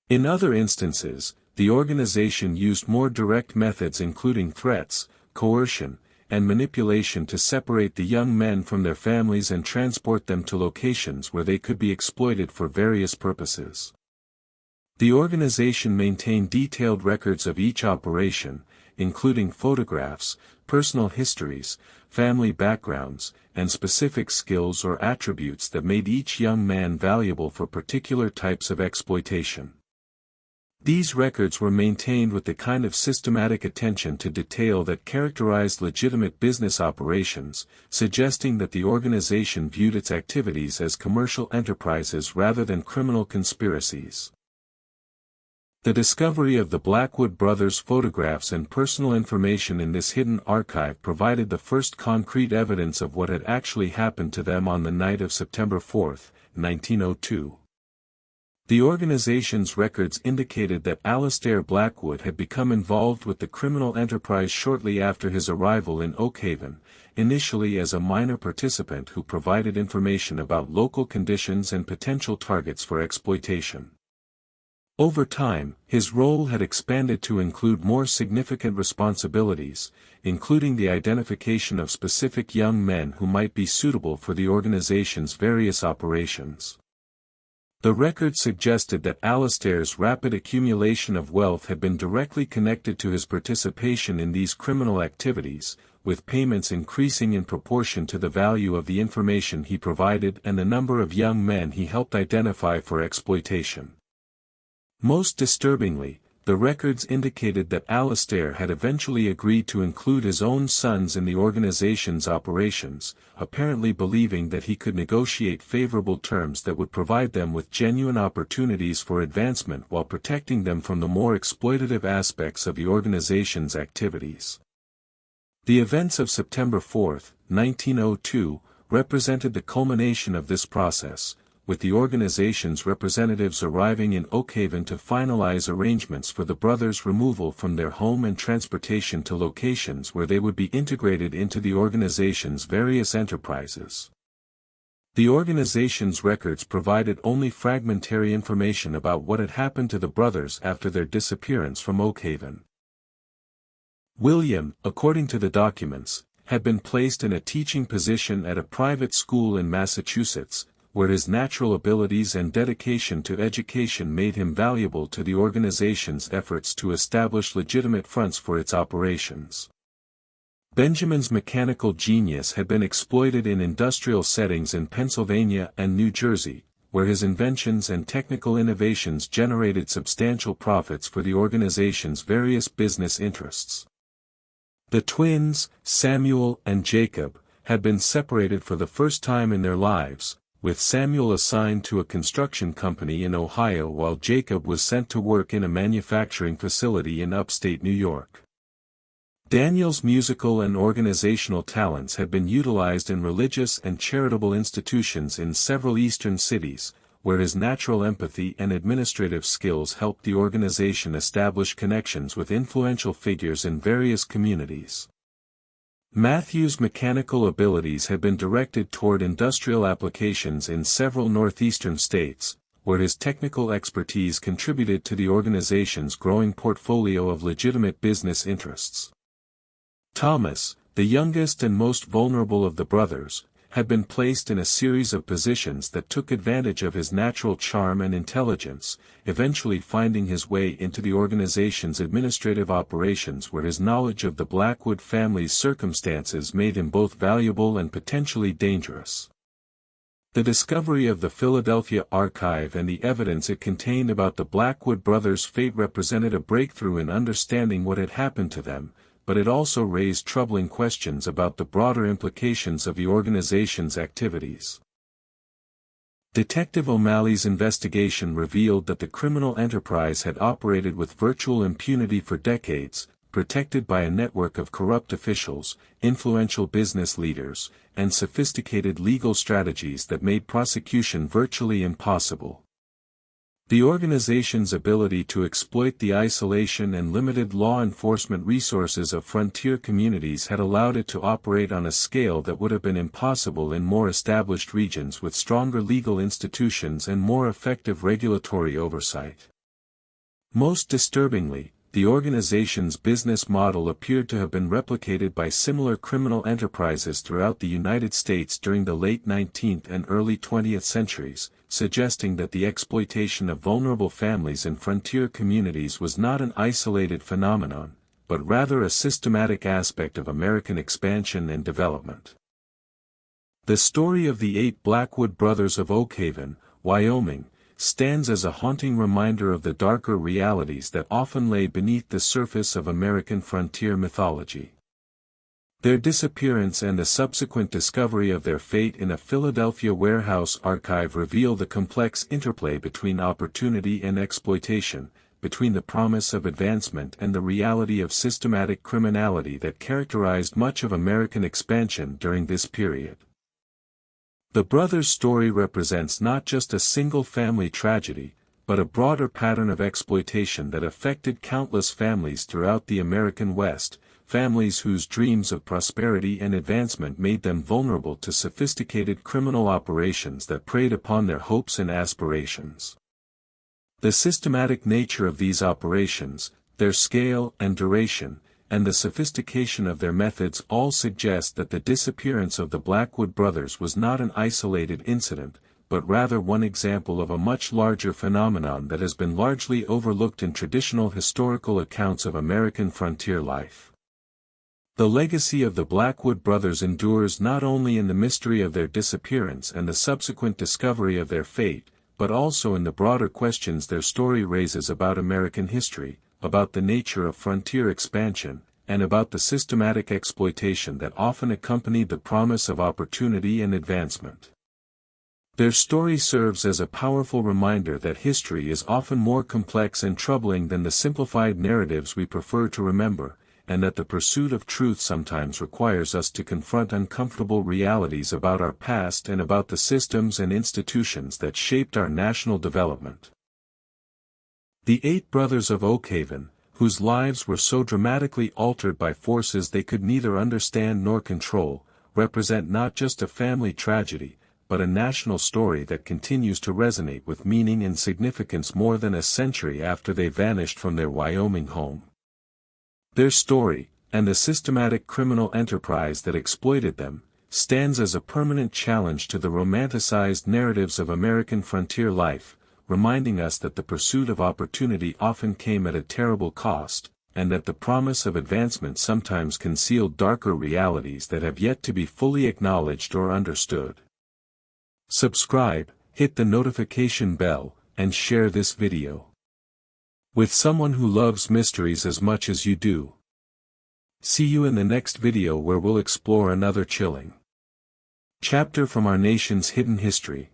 In other instances, the organization used more direct methods including threats, coercion, and manipulation to separate the young men from their families and transport them to locations where they could be exploited for various purposes. The organization maintained detailed records of each operation, including photographs, personal histories, family backgrounds, and specific skills or attributes that made each young man valuable for particular types of exploitation. These records were maintained with the kind of systematic attention to detail that characterized legitimate business operations, suggesting that the organization viewed its activities as commercial enterprises rather than criminal conspiracies. The discovery of the Blackwood brothers' photographs and personal information in this hidden archive provided the first concrete evidence of what had actually happened to them on the night of September 4, 1902. The organization's records indicated that Alistair Blackwood had become involved with the criminal enterprise shortly after his arrival in Oakhaven, initially as a minor participant who provided information about local conditions and potential targets for exploitation. Over time, his role had expanded to include more significant responsibilities, including the identification of specific young men who might be suitable for the organization's various operations. The record suggested that Alistair's rapid accumulation of wealth had been directly connected to his participation in these criminal activities, with payments increasing in proportion to the value of the information he provided and the number of young men he helped identify for exploitation. Most disturbingly, the records indicated that Alistair had eventually agreed to include his own sons in the organization's operations, apparently believing that he could negotiate favorable terms that would provide them with genuine opportunities for advancement while protecting them from the more exploitative aspects of the organization's activities. The events of September 4, 1902, represented the culmination of this process, with the organization's representatives arriving in Oakhaven to finalize arrangements for the brothers' removal from their home and transportation to locations where they would be integrated into the organization's various enterprises. The organization's records provided only fragmentary information about what had happened to the brothers after their disappearance from Oakhaven. William, according to the documents, had been placed in a teaching position at a private school in Massachusetts, where his natural abilities and dedication to education made him valuable to the organization's efforts to establish legitimate fronts for its operations. Benjamin's mechanical genius had been exploited in industrial settings in Pennsylvania and New Jersey, where his inventions and technical innovations generated substantial profits for the organization's various business interests. The twins, Samuel and Jacob, had been separated for the first time in their lives, with Samuel assigned to a construction company in Ohio while Jacob was sent to work in a manufacturing facility in upstate New York. Daniel's musical and organizational talents had been utilized in religious and charitable institutions in several eastern cities, where his natural empathy and administrative skills helped the organization establish connections with influential figures in various communities. Matthew's mechanical abilities had been directed toward industrial applications in several northeastern states, where his technical expertise contributed to the organization's growing portfolio of legitimate business interests. Thomas, the youngest and most vulnerable of the brothers, had been placed in a series of positions that took advantage of his natural charm and intelligence, eventually finding his way into the organization's administrative operations where his knowledge of the Blackwood family's circumstances made him both valuable and potentially dangerous. The discovery of the Philadelphia archive and the evidence it contained about the Blackwood brothers' fate represented a breakthrough in understanding what had happened to them, but it also raised troubling questions about the broader implications of the organization's activities. Detective O'Malley's investigation revealed that the criminal enterprise had operated with virtual impunity for decades, protected by a network of corrupt officials, influential business leaders, and sophisticated legal strategies that made prosecution virtually impossible. The organization's ability to exploit the isolation and limited law enforcement resources of frontier communities had allowed it to operate on a scale that would have been impossible in more established regions with stronger legal institutions and more effective regulatory oversight. Most disturbingly, the organization's business model appeared to have been replicated by similar criminal enterprises throughout the United States during the late 19th and early 20th centuries, suggesting that the exploitation of vulnerable families in frontier communities was not an isolated phenomenon, but rather a systematic aspect of American expansion and development. The story of the 8 Blackwood brothers of Oakhaven, Wyoming, stands as a haunting reminder of the darker realities that often lay beneath the surface of American frontier mythology. Their disappearance and the subsequent discovery of their fate in a Philadelphia warehouse archive reveal the complex interplay between opportunity and exploitation, between the promise of advancement and the reality of systematic criminality that characterized much of American expansion during this period. The brothers' story represents not just a single family tragedy, but a broader pattern of exploitation that affected countless families throughout the American West, families whose dreams of prosperity and advancement made them vulnerable to sophisticated criminal operations that preyed upon their hopes and aspirations. The systematic nature of these operations, their scale and duration, and the sophistication of their methods all suggest that the disappearance of the Blackwood brothers was not an isolated incident, but rather one example of a much larger phenomenon that has been largely overlooked in traditional historical accounts of American frontier life. The legacy of the Blackwood brothers endures not only in the mystery of their disappearance and the subsequent discovery of their fate, but also in the broader questions their story raises about American history, about the nature of frontier expansion, and about the systematic exploitation that often accompanied the promise of opportunity and advancement. Their story serves as a powerful reminder that history is often more complex and troubling than the simplified narratives we prefer to remember, and that the pursuit of truth sometimes requires us to confront uncomfortable realities about our past and about the systems and institutions that shaped our national development. The 8 brothers of Oakhaven, whose lives were so dramatically altered by forces they could neither understand nor control, represent not just a family tragedy, but a national story that continues to resonate with meaning and significance more than a century after they vanished from their Wyoming home. Their story, and the systematic criminal enterprise that exploited them, stands as a permanent challenge to the romanticized narratives of American frontier life, reminding us that the pursuit of opportunity often came at a terrible cost, and that the promise of advancement sometimes concealed darker realities that have yet to be fully acknowledged or understood. Subscribe, hit the notification bell, and share this video with someone who loves mysteries as much as you do. See you in the next video where we'll explore another chilling chapter from our nation's hidden history.